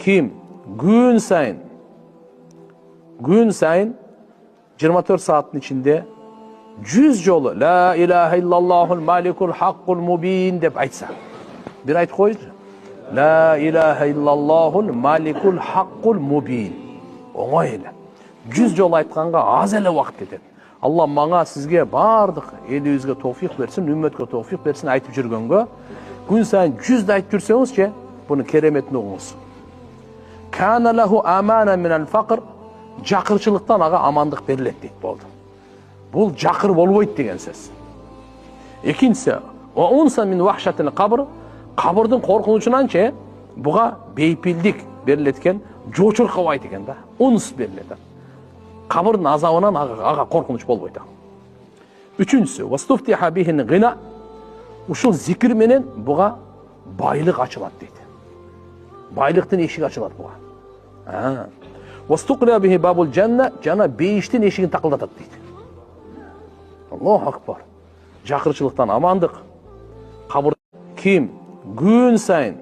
Kim gün sayın 24 saatin içinde 100 jolu la ilahe illallahul malikul haqqul mubin dep aytsa. Bir ayt koydu. La ilahe illallahul malikul haqqul mubin. Oңой эле. 100 жол айтканга аз эле убакыт кетет. Алла мага сизге бардык элибизге товфик берсин, үммөткө товфик берсин айтып жүргөнгө күн сайын 100 айтып жүрсөңүзчү, буну кереметин угуңуз. Kana lahu amana minal faqr, жакырчылыктан ага амандык берилет дейт болду. Бул жакыр болбойт деген сөз. Экинчиси, wa unsa min wahshatil qabr, кабырдын коркунучунанчы буга бейпилдик берилет экен, жочур кабайт экен да. Унс берилет. Кабырдын азабынан ага коркунуч болбойт. Үчүнчүсү, wastuftiha bihin ghina, ушул зикир менен буга байлык ачылат дейт. Байлыктын эшиги ачылат буга. Wastуqla bihi babul janna, жана бейиштин эшигин такылдатат дейт. Аллаху акбар. Жакырчылыктан амандык. Кабыр ким gün sayın